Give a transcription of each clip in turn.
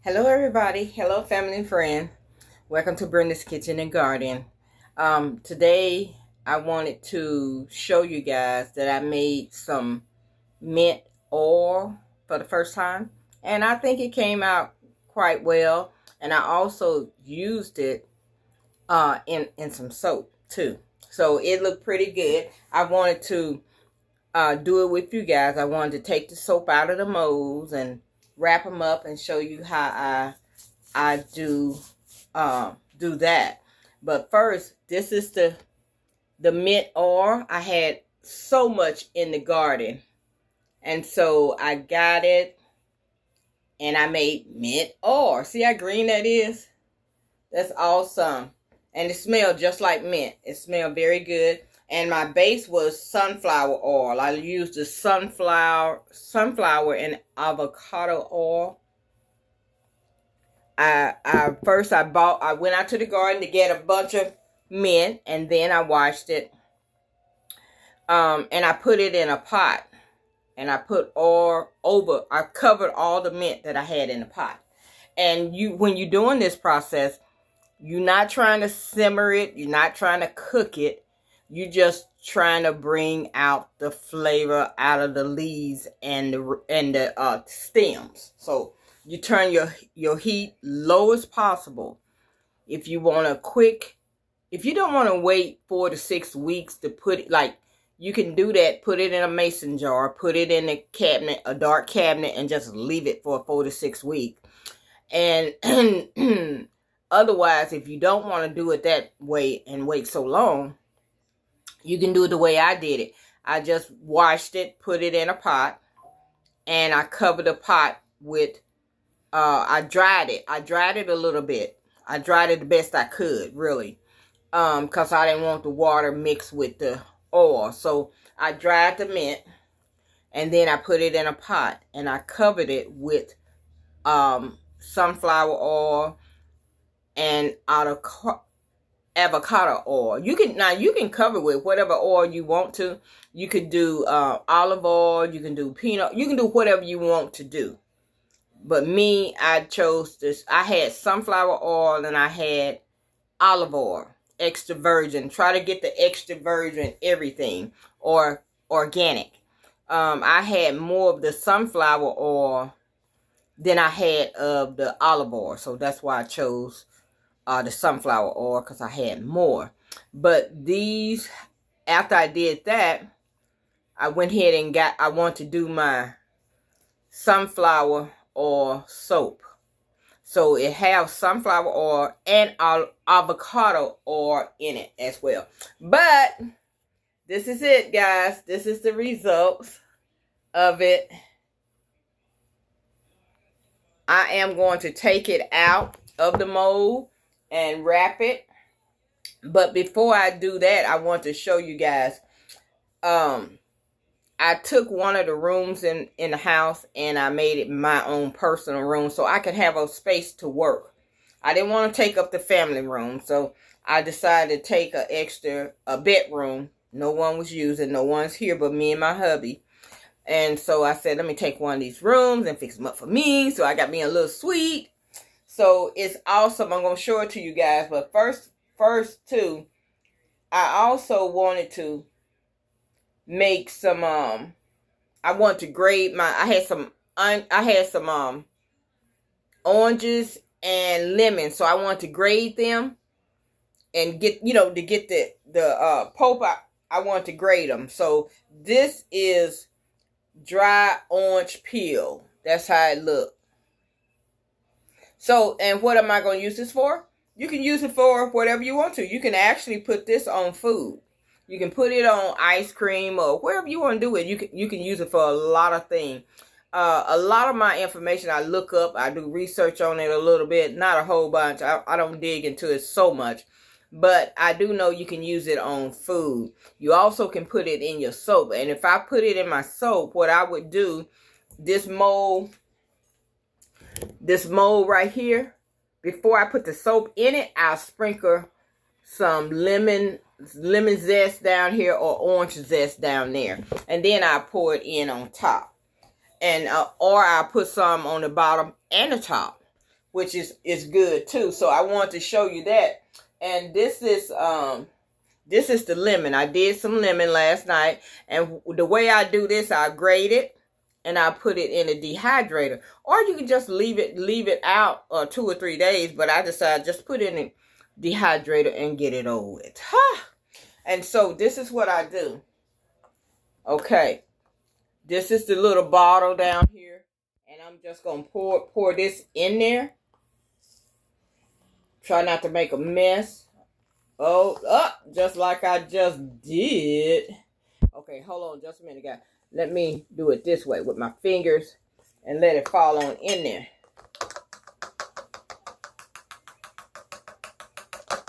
Hello everybody, hello family and friend. Welcome to Brenda's Kitchen and Garden. Today I wanted to show you guys that I made some mint oil for the first time. And I think it came out quite well. And I also used it in some soap too. So it looked pretty good. I wanted to do it with you guys. I wanted to take the soap out of the molds and wrap them up and show you how I do that. But first, this is the mint oil. I had so much in the garden, and so I got it and I made mint oil. See how green that is? That's awesome. And it smelled just like mint. It smelled very good. And my base was sunflower oil. I used the sunflower and avocado oil. I went out to the garden to get a bunch of mint, and then I washed it. And I put it in a pot, and I put oil over. I covered all the mint that I had in the pot. And when you're doing this process, you're not trying to simmer it. You're not trying to cook it. You're just trying to bring out the flavor out of the leaves and the stems. So you turn your heat low as possible. If you want if you don't want to wait 4 to 6 weeks to put it, like, you can do that. Put it in a mason jar, put it in a cabinet, a dark cabinet, and just leave it for 4 to 6 weeks. And otherwise, if you don't want to do it that way and wait so long, you can do it the way I did it. I just washed it, put it in a pot, and I covered the pot with, I dried it. I dried it a little bit. I dried it the best I could, really, because I didn't want the water mixed with the oil. So I dried the mint, and then I put it in a pot, and I covered it with sunflower oil and avocado oil. You can cover with whatever oil you want to. You could do olive oil, you can do peanut, you can do whatever you want to do. But me, I chose this. I had sunflower oil and I had olive oil, extra virgin. Try to get the extra virgin everything, or organic. I had more of the sunflower oil than I had of the olive oil. So that's why I chose the sunflower oil, because I had more. But these, after I did that, I went ahead and I want to do my sunflower oil soap. So it has sunflower oil and avocado oil in it as well. But this is it, guys. This is the results of it. I am going to take it out of the mold and wrap it. But before I do that, I want to show you guys. I took one of the rooms in the house and I made it my own personal room so I could have a space to work. I didn't want to take up the family room, so I decided to take a bedroom. No one was using, no one's here but me and my hubby. And so I said, let me take one of these rooms and fix them up for me. So I got me a little suite. So it's awesome. I'm going to show it to you guys. But first too, I also wanted to make some, I want to grade I had some oranges and lemons. So I want to grade them and get, to get the pulp out. I want to grade them. So this is dry orange peel. That's how it looks. So, and what am I going to use this for? You can use it for whatever you want to. You can actually put this on food. You can put it on ice cream or wherever you want to do it. You can use it for a lot of things. A lot of my information I look up. I do research on it a little bit. Not a whole bunch. I don't dig into it so much. But I do know you can use it on food. You also can put it in your soap. And if I put it in my soap, what I would do, this mold right here, before I put the soap in it, I'll sprinkle some lemon zest down here or orange zest down there. And then I'll pour it in on top. And or I'll put some on the bottom and the top. which is good too. So I want to show you that. And this is the lemon. I did some lemon last night, and the way I do this, I grate it and I put it in a dehydrator, or you can just leave it out 2 or 3 days. But I decided just put it in a dehydrator and get it over with. And so this is what I do. Okay, this is the little bottle down here, and I'm just gonna pour this in there. Try not to make a mess. Just like I just did. Okay, hold on just a minute, guys. Let me do it this way with my fingers and let it fall on in there.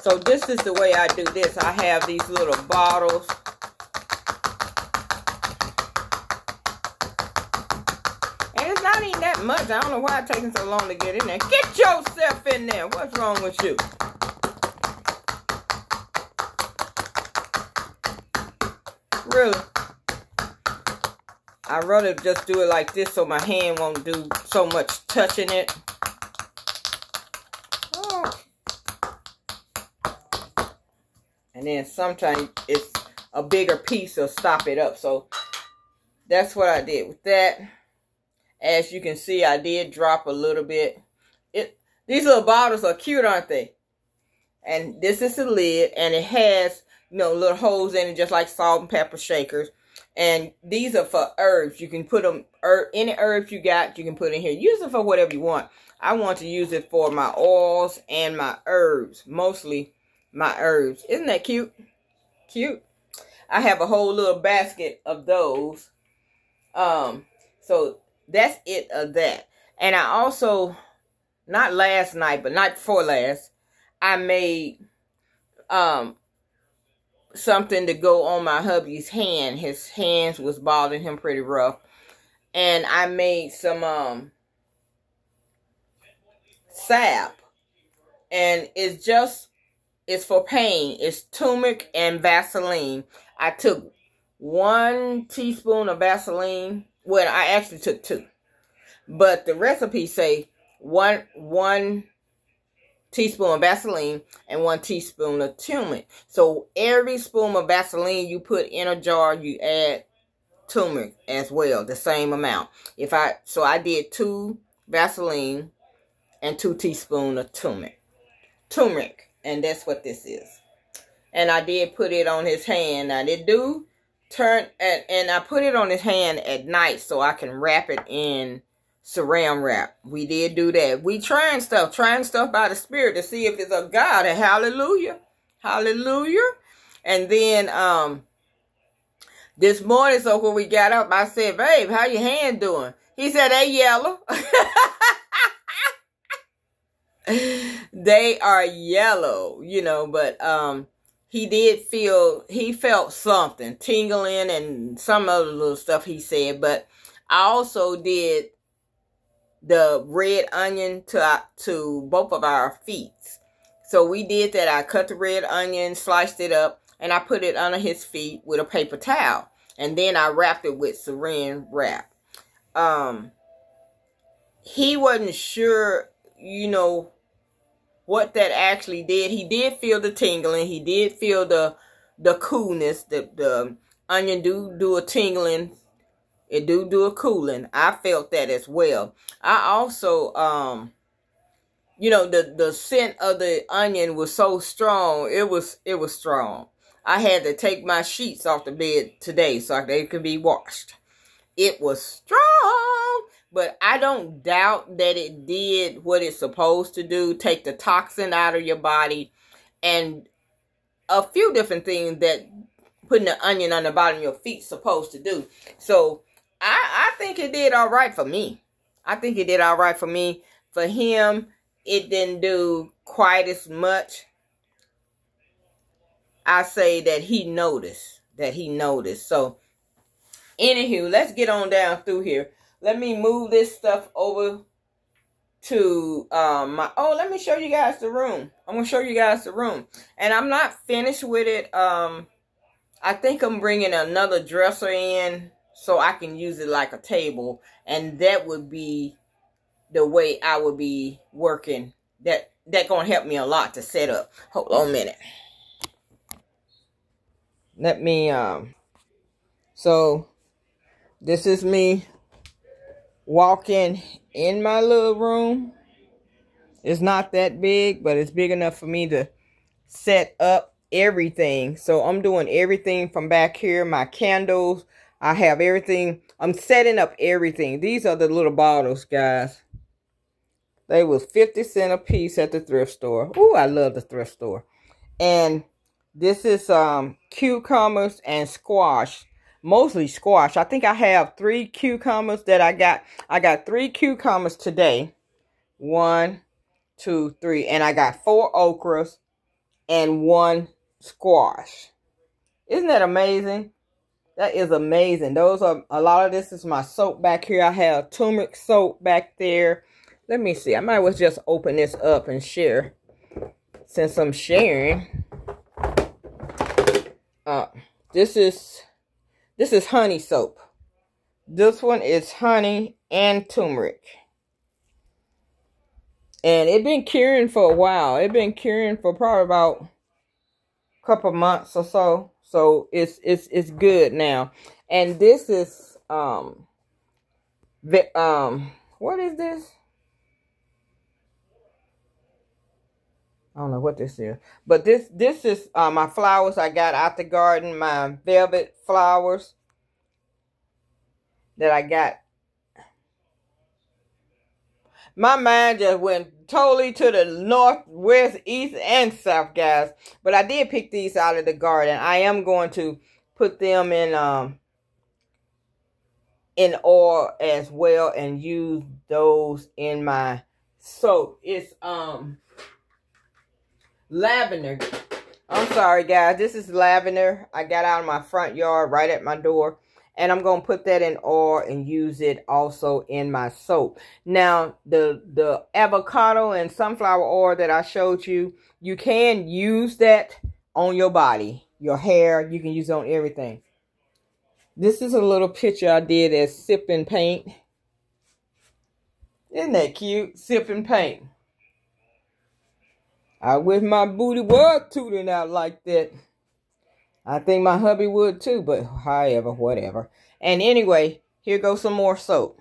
So this is the way I do this. I have these little bottles. And it's not even that much. I don't know why it's taking so long to get in there. Get yourself in there. What's wrong with you? Really, I'd rather just do it like this so my hand won't do so much touching it. Oh. And then sometimes it's a bigger piece will stop it up. So that's what I did with that. As you can see, I did drop a little bit. These little bottles are cute, aren't they? And this is the lid, and it has, you know, little holes in it, just like salt and pepper shakers. And these are for herbs. You can put them, any herbs you got, you can put in here. Use it for whatever you want. I want to use it for my oils and my herbs. Mostly my herbs. Isn't that cute? Cute. I have a whole little basket of those. So that's it of that. And I also, not last night, but night before last, I made something to go on my hubby's hand. His hands was bothering him pretty rough. And I made some salve. And it's for pain. It's turmeric and Vaseline. I took 1 teaspoon of Vaseline. Well, I actually took 2. But the recipe say one teaspoon of Vaseline and 1 teaspoon of turmeric. So every spoon of Vaseline you put in a jar, you add turmeric as well, the same amount. So I did 2 Vaseline and 2 teaspoons of turmeric, and that's what this is. And I did put it on his hand. Now it do turn, and I put it on his hand at night so I can wrap it in saran wrap. We did do that. We trying stuff by the Spirit to see if it's of God. And hallelujah. Hallelujah. And then this morning, so when we got up, I said, babe, how your hand doing? He said, they yellow. They are yellow, you know, but he felt something tingling and some other little stuff he said. But I also did the red onion to both of our feet. So we did that. I cut the red onion, sliced it up, and I put it under his feet with a paper towel. And then I wrapped it with saran wrap. He wasn't sure, you know, what that actually did. He did feel the tingling. He did feel the coolness. The onion do a tingling. It do a cooling. I felt that as well. I also, you know, the scent of the onion was so strong. It was strong. I had to take my sheets off the bed today so they could be washed. It was strong, but I don't doubt that it did what it's supposed to do. Take the toxin out of your body and a few different things that putting the onion on the bottom of your feet is supposed to do. So I think it did all right for me. I think it did all right for me. For him, it didn't do quite as much. I say that he noticed. So, anywho, let's get on down through here. Let me move this stuff over to let me show you guys the room. I'm going to show you guys the room. And I'm not finished with it. I think I'm bringing another dresser in so I can use it like a table. And that would be the way I would be working. That gonna help me a lot to set up. Hold on a minute. Let me so this is me walking in my little room. It's not that big, but it's big enough for me to set up everything. So I'm doing everything from back here. My candles, I have everything. I'm setting up everything. These are the little bottles, guys. They was 50 cents a piece at the thrift store. Ooh, I love the thrift store. And this is cucumbers and squash. Mostly squash. I think I have 3 cucumbers that I got. I got 3 cucumbers today. 1, 2, 3. And I got 4 okras and 1 squash. Isn't that amazing? That is amazing. Those are, a lot of this is my soap back here. I have turmeric soap back there. Let me see. I might as well just open this up and share. Since I'm sharing. This is honey soap. This one is honey and turmeric. And it's been curing for a while. It's been curing for probably about a couple months or so. So it's good now. And this is what is this? I don't know what this is. But this is my flowers I got out the garden. My velvet flowers that I got. My mind just went totally to the north, west, east, and south, guys. But I did pick these out of the garden. I am going to put them in oil as well and use those in my soap. It's lavender. I'm sorry, guys. This is lavender. I got out of my front yard right at my door. And I'm going to put that in oil and use it also in my soap. Now, the avocado and sunflower oil that I showed you, you can use that on your body. Your hair, you can use it on everything. This is a little picture I did as sipping paint. Isn't that cute? Sipping paint. I wish my booty was tooting out like that. I think my hubby would too, but however, whatever. And anyway, here goes some more soap.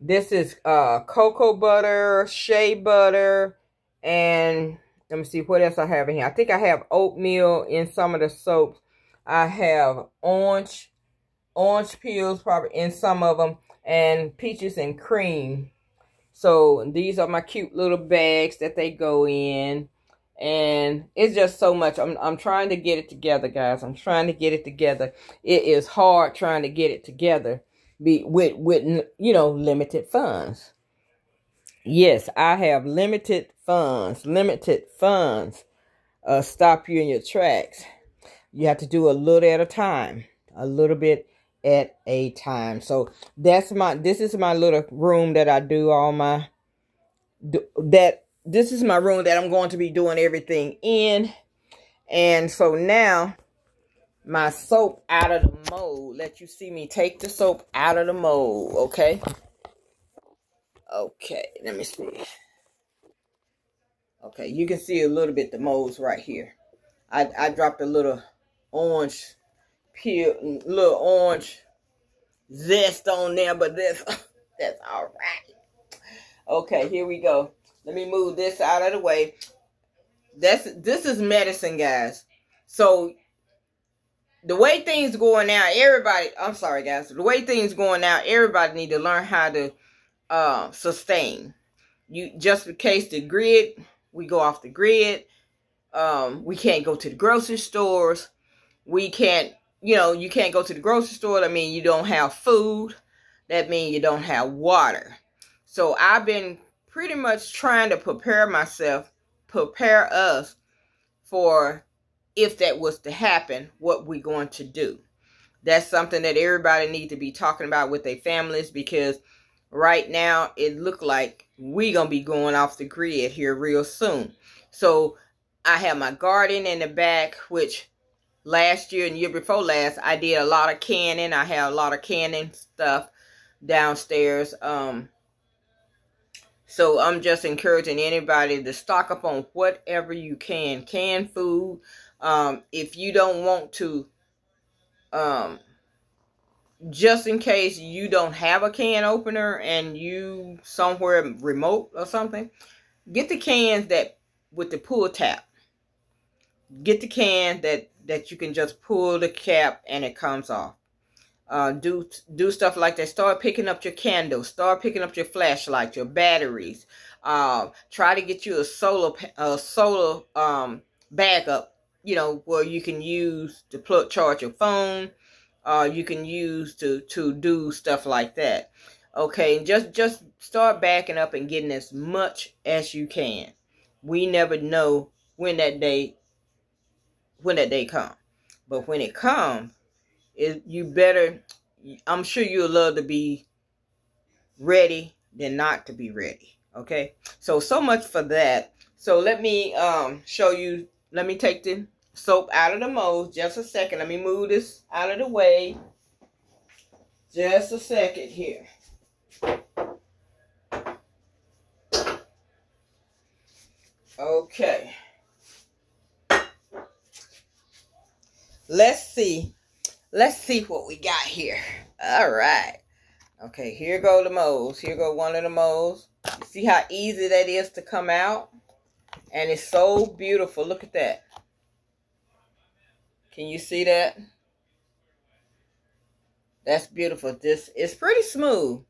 This is cocoa butter, shea butter, and let me see what else I have in here. I think I have oatmeal in some of the soaps. I have orange peels probably in some of them, and peaches and cream. So these are my cute little bags that they go in. And it's just so much. I'm trying to get it together, guys. I'm trying to get it together. It is hard trying to get it together with you know, limited funds. Yes, I have limited funds. Limited funds stop you in your tracks. You have to do a little at a time. A little bit at a time. So this is my little room that I do all my This is my room that I'm going to be doing everything in. And so now, my soap out of the mold. Let you see me take the soap out of the mold, okay? Okay, let me see. Okay, you can see a little bit the molds right here. I dropped a little orange peel, little orange zest on there, but that's all right. Okay, here we go. Let me move this out of the way. This is medicine, guys. So the way things going now, everybody, I'm sorry, guys. The way things going now, everybody need to learn how to sustain. You just in case the grid, we go off the grid. We can't go to the grocery stores. We can't, you know, you can't go to the grocery store. That means you don't have food. That means you don't have water. So I've been pretty much trying to prepare us for if that was to happen, what we're going to do. That's something that everybody needs to be talking about with their families, because right now it look like we're going to be going off the grid here real soon. So I have my garden in the back, which last year and year before last, I did a lot of canning. I have a lot of canning stuff downstairs. So I'm just encouraging anybody to stock up on whatever you can. Canned food. If you don't want to, just in case you don't have a can opener and you somewhere remote or something, get the cans that with the pull tab. Get the can that you can just pull the cap and it comes off. Do stuff like that. Start picking up your candles. Start picking up your flashlight, your batteries. Try to get you a solar backup. You know, where you can use to charge your phone. You can use to do stuff like that. Okay, just start backing up and getting as much as you can. We never know when that day comes, but when it comes, you better. I'm sure you'll love to be ready than not to be ready. Okay, so much for that. So let me show you. Let me take the soap out of the mold. Just a second. Let me move this out of the way. Just a second here. Okay. Let's see what we got here. All right. Okay, here go the molds. Here go one of the molds. You see how easy that is to come out? And it's so beautiful. Look at that. Can you see that? That's beautiful. This is pretty smooth.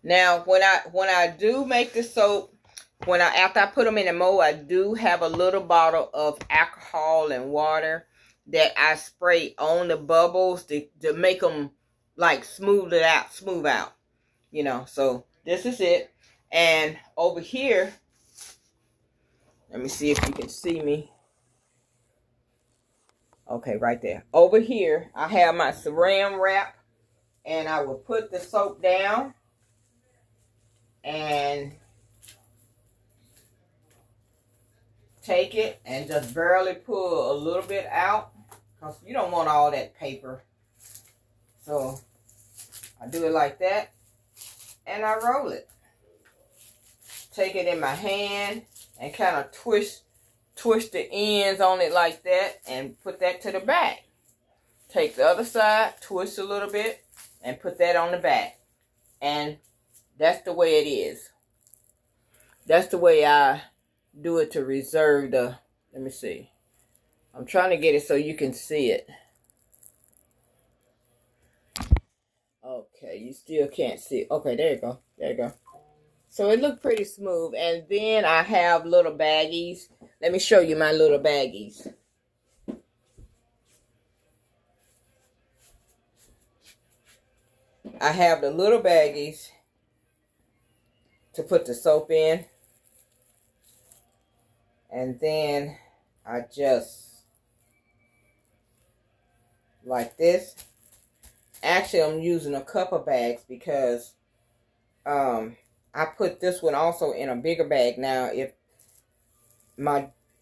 Now, when I do make the soap, after I put them in the mold, I do have a little bottle of alcohol and water that I spray on the bubbles to make them like smooth out. You know, so this is it. And over here, let me see if you can see me. Okay, right there. Over here, I have my saran wrap, and I will put the soap down and take it and just barely pull a little bit out, because you don't want all that paper. So I do it like that, and I roll it. Take it in my hand and kind of twist the ends on it like that, and put that to the back. Take the other side, twist a little bit, and put that on the back. And that's the way it is. That's the way I do it to reserve the, let me see. I'm trying to get it so you can see it. Okay, you still can't see it. Okay, there you go. There you go. So it looked pretty smooth. And then I have little baggies. Let me show you my little baggies. I have the little baggies to put the soap in. And then I just, like this. Actually, I'm using a couple bags because I put this one also in a bigger bag. Now,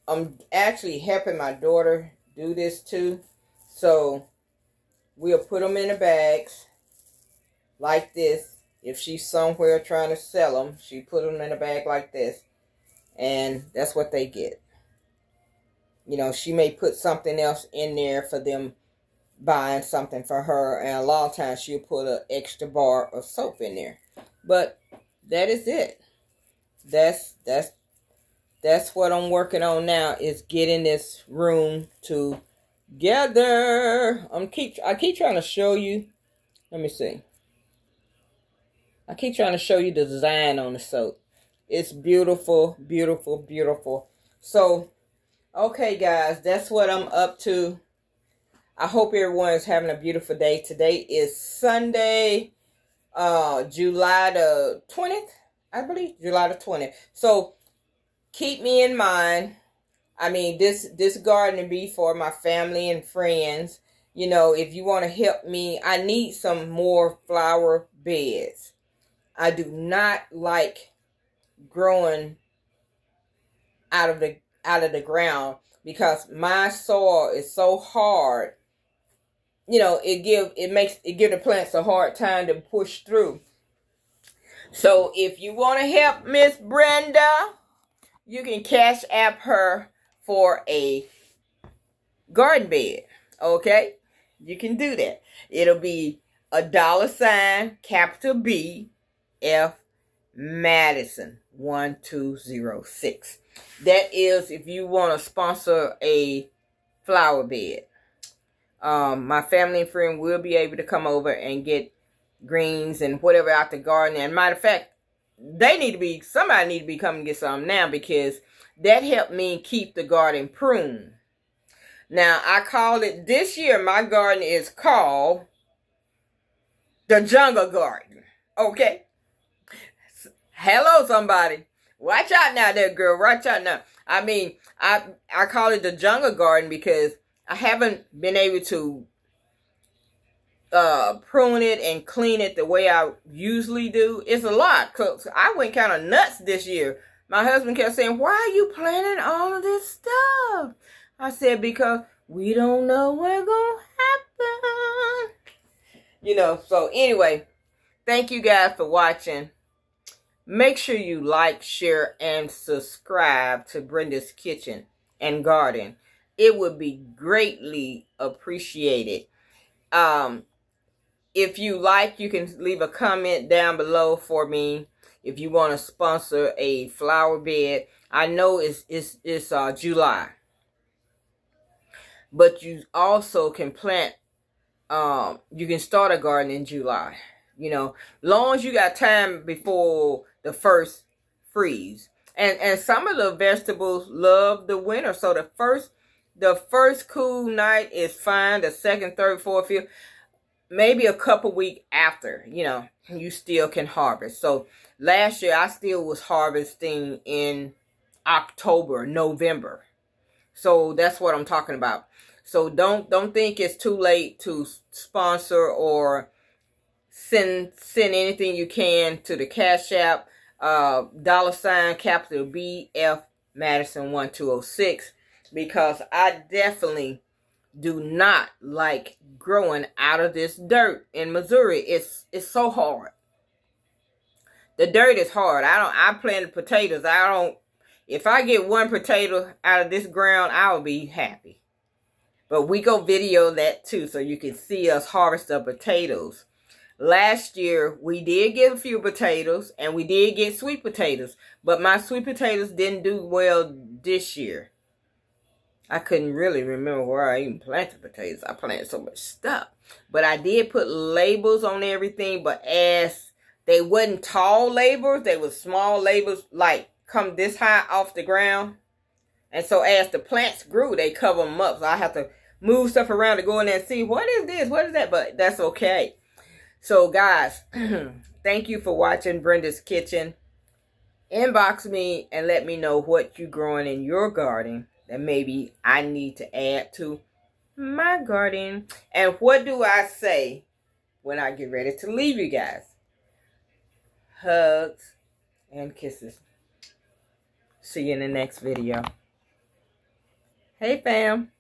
I'm actually helping my daughter do this too. So we'll put them in the bags like this. If she's somewhere trying to sell them, she put them in a bag like this. And that's what they get. You know, she may put something else in there for them buying something for her. And a lot of times she'll put an extra bar of soap in there. But that is it. That's what I'm working on now, is getting this room together. I keep trying to show you. Let me see. I keep trying to show you the design on the soap. It's beautiful, beautiful, beautiful. So, okay, guys, that's what I'm up to. I hope everyone is having a beautiful day. Today is Sunday, July the 20th, I believe. July the 20th. So, keep me in mind. I mean, this garden be for my family and friends. You know, if you want to help me, I need some more flower beds. I do not like growing out of the ground, because my soil is so hard you know, it give the plants a hard time to push through. So if you want to help Miss Brenda, you can cash app her for a garden bed. Okay? You can do that. It'll be $, capital B, F, Madison 1206. That is if you want to sponsor a flower bed. My family and friend will be able to come over and get greens and whatever out the garden. And matter of fact, somebody need to be coming to get some now, because that helped me keep the garden pruned. Now, I call it, this year, my garden is called the Jungle Garden. Okay? Hello, somebody. Watch out now there, girl. Watch out now. I mean, I call it the Jungle Garden because I haven't been able to prune it and clean it the way I usually do. It's a lot, because I went kind of nuts this year. My husband kept saying, why are you planting all of this stuff? I said, because we don't know what's going to happen. You know, so anyway, thank you guys for watching. Make sure you like, share, and subscribe to Brenda's Kitchen and Garden. It would be greatly appreciated. If you like, you can leave a comment down below for me if you want to sponsor a flower bed. I know it's July, but you also can plant. You can start a garden in July. You know, long as you got time before the first freeze. And some of the vegetables love the winter. So the first cool night is fine. The second, third, fourth, fifth, maybe a couple weeks after, you know, you still can harvest. So last year I still was harvesting in October, November. So that's what I'm talking about. So don't think it's too late to sponsor or send anything you can to the Cash App, $, capital B, F, Madison 1206, because I definitely do not like growing out of this dirt in Missouri. It's so hard. The dirt is hard. I planted potatoes. If I get one potato out of this ground, I'll be happy. But we go video that too, so you can see us harvest the potatoes. Last year, we did get a few potatoes, and we did get sweet potatoes. But my sweet potatoes didn't do well this year. I couldn't really remember where I even planted potatoes. I planted so much stuff. But I did put labels on everything. But as they wasn't tall labels, they were small labels, like come this high off the ground. And so as the plants grew, they cover them up. So I have to move stuff around to go in there and see, what is this? What is that? But that's okay. So guys, thank you for watching Brenda's Kitchen. Inbox me and let me know what you're growing in your garden that maybe I need to add to my garden. And what do I say when I get ready to leave you guys? Hugs and kisses. See you in the next video. Hey fam.